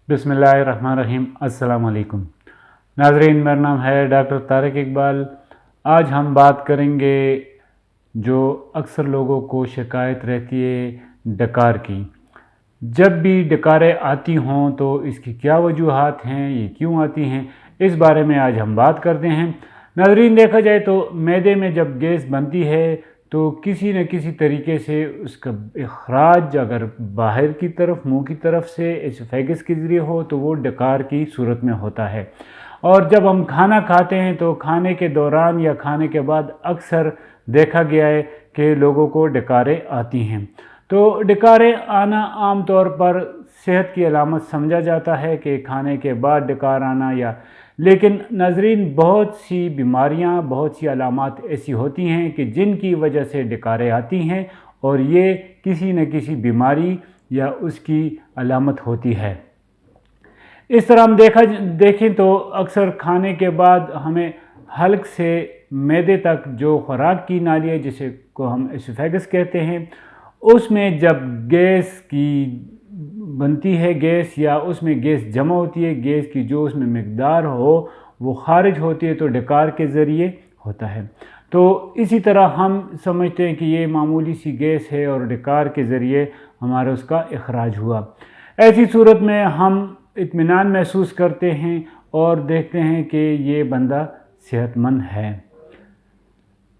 बिस्मिल्लाहिर्रहमानिर्रहीम। अस्सलाम वालेकुम नाज़रीन, मेरा नाम है डॉक्टर तारिक इकबाल। आज हम बात करेंगे जो अक्सर लोगों को शिकायत रहती है डकार की। जब भी डकारें आती हों तो इसकी क्या वजूहात हैं, ये क्यों आती हैं, इस बारे में आज हम बात करते हैं। नाज़रीन, देखा जाए तो मैदे में जब गैस बनती है तो किसी न किसी तरीके से उसका इखराज अगर बाहर की तरफ, मुंह की तरफ से एसोफेगस के ज़रिए हो तो वो डकार की सूरत में होता है। और जब हम खाना खाते हैं तो खाने के दौरान या खाने के बाद अक्सर देखा गया है कि लोगों को डकारें आती हैं। तो डकारें आना आम तौर पर सेहत की अलामत समझा जाता है कि खाने के बाद डकार आना, या लेकिन नाज़रीन, बहुत सी बीमारियां, बहुत सी अलामात ऐसी होती हैं कि जिनकी वजह से डकारें आती हैं और ये किसी न किसी बीमारी या उसकी अलामत होती है। इस तरह हम देखें तो अक्सर खाने के बाद हमें हल्क से मैदे तक जो खुराक की नाली है, जिसे को हम एसोफेगस कहते हैं, उसमें जब गैस की बनती है गैस, या उसमें गैस जमा होती है, गैस की जो उसमें मकदार हो वो खारिज होती है, तो डकार के ज़रिए होता है। तो इसी तरह हम समझते हैं कि ये मामूली सी गैस है और डकार के ज़रिए हमारा उसका इखराज हुआ। ऐसी सूरत में हम इत्मीनान महसूस करते हैं और देखते हैं कि ये बंदा सेहतमंद है।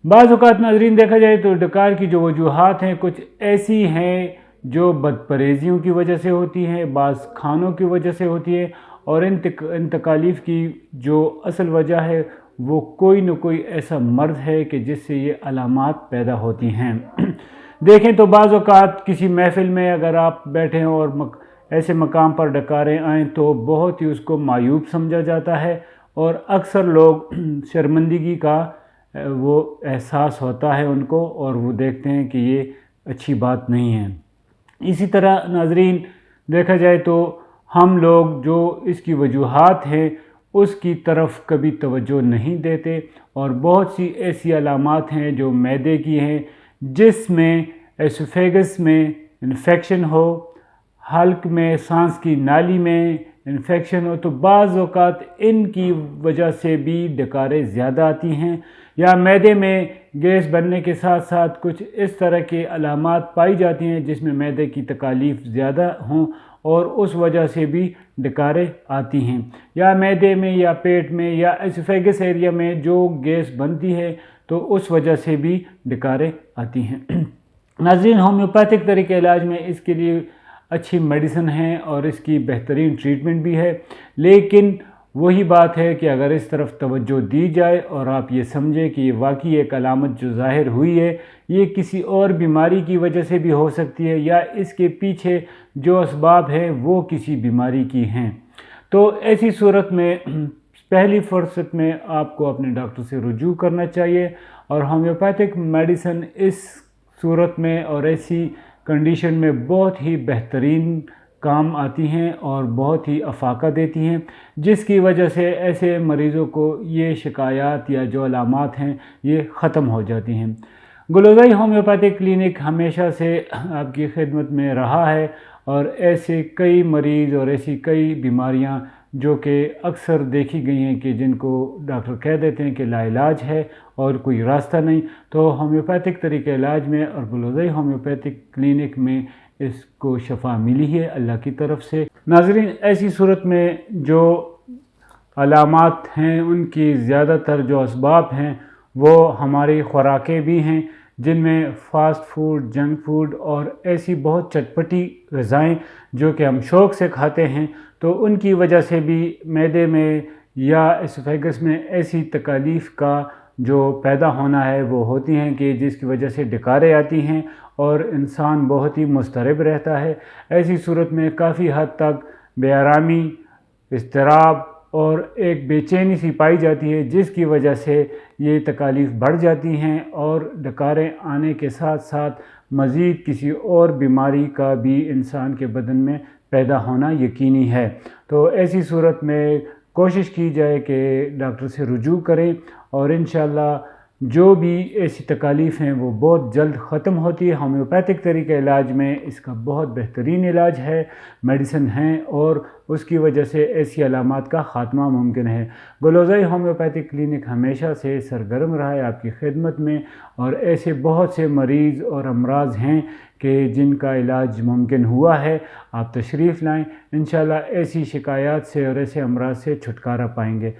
बाज़ औक़ात नाज़रीन, देखा जाए तो डकार की जो वजूहात हैं कुछ ऐसी हैं जो बदपरहेज़ियों की वजह से होती हैं, बाज़ खानों की वजह से होती है, और इन तकालीफ़ की जो असल वजह है वो कोई न कोई ऐसा मर्ज़ है कि जिससे ये अलामात पैदा होती हैं। देखें तो बाज़ औक़ात किसी महफ़िल में अगर आप बैठे हों और ऐसे मकाम पर डकारें आएँ तो बहुत ही उसको मायूब समझा जाता है, और अक्सर लोग शर्मिंदगी का वो एहसास होता है उनको, और वो देखते हैं कि ये अच्छी बात नहीं है। इसी तरह नाज़रीन, देखा जाए तो हम लोग जो इसकी वजूहात हैं उसकी तरफ कभी तवज्जो नहीं देते, और बहुत सी ऐसी अलामात हैं जो मैदे की हैं, जिसमें एसोफेगस में इन्फेक्शन हो, हल्क में सांस की नाली में इन्फेक्शन हो, तो बाज़ औक़ात इनकी वजह से भी डकारें ज़्यादा आती हैं। या मैदे में गैस बनने के साथ साथ कुछ इस तरह के अलामात पाई जाती हैं जिसमें मैदे की तकालीफ़ ज़्यादा हों और उस वजह से भी डकारें आती हैं। या मैदे में या पेट में या एसोफेगस एरिया में जो गैस बनती है तो उस वजह से भी डकारें आती हैं। नाज़रीन, होम्योपैथिक तरीके इलाज में इसके लिए अच्छी मेडिसिन है और इसकी बेहतरीन ट्रीटमेंट भी है, लेकिन वही बात है कि अगर इस तरफ तवज्जो दी जाए और आप ये समझें कि ये वाकई एक अलामत जो ज़ाहिर हुई है ये किसी और बीमारी की वजह से भी हो सकती है, या इसके पीछे जो असबाब हैं वो किसी बीमारी की हैं, तो ऐसी सूरत में पहली फुर्सत में आपको अपने डॉक्टर से रुजू करना चाहिए। और होम्योपैथिक मेडिसिन इस सूरत में और ऐसी कंडीशन में बहुत ही बेहतरीन काम आती हैं और बहुत ही अफाका देती हैं, जिसकी वजह से ऐसे मरीज़ों को ये शिकायत या जो अलामात हैं ये ख़त्म हो जाती हैं। गुलज़ाई होम्योपैथिक क्लिनिक हमेशा से आपकी खिदमत में रहा है, और ऐसे कई मरीज़ और ऐसी कई बीमारियां जो कि अक्सर देखी गई हैं कि जिनको डॉक्टर कह देते हैं कि लाइलाज है और कोई रास्ता नहीं, तो होम्योपैथिक तरीके इलाज में और गुलज़ाई होम्योपैथिक क्लिनिक में इसको शफा मिली है अल्लाह की तरफ से। नाज़रीन, ऐसी सूरत में जो अलामात हैं उनकी ज़्यादातर जो असबाब हैं वो हमारी खुराकें भी हैं, जिनमें फ़ास्ट फूड, जंक फूड और ऐसी बहुत चटपटी ग़िज़ाएँ जो कि हम शौक़ से खाते हैं, तो उनकी वजह से भी मैदे में या एसोफेगस में ऐसी तकालीफ़ का जो पैदा होना है वो होती हैं कि जिसकी वजह से डकारें आती हैं और इंसान बहुत ही मुस्तरब रहता है। ऐसी सूरत में काफ़ी हद तक बेआरामी, इज़्तिराब और एक बेचैनी सी पाई जाती है, जिसकी वजह से ये तकालीफ़ बढ़ जाती हैं और डकारें आने के साथ साथ मज़ीद किसी और बीमारी का भी इंसान के बदन में पैदा होना यकीनी है। तो ऐसी सूरत में कोशिश की जाए कि डॉक्टर से रुजू करें, और इंशाअल्लाह جو بھی ایسی تکالیف ہیں وہ بہت جلد ختم ہوتی ہے۔ ہومیوپیتھک طریقہ علاج میں اس کا بہت بہترین علاج ہے، میڈیسن ہیں، اور اس کی وجہ سے ایسی علامات کا خاتمہ ممکن ہے۔ گلوزائی ہومیوپیتھک کلینک ہمیشہ سے سرگرم رہا ہے آپ کی خدمت میں، اور ایسے بہت سے مریض اور امراض ہیں کہ جن کا علاج ممکن ہوا ہے۔ آپ تشریف لائیں، انشاءاللہ ایسی شکایات سے اور ایسے امراض سے چھٹکارا پائیں گے۔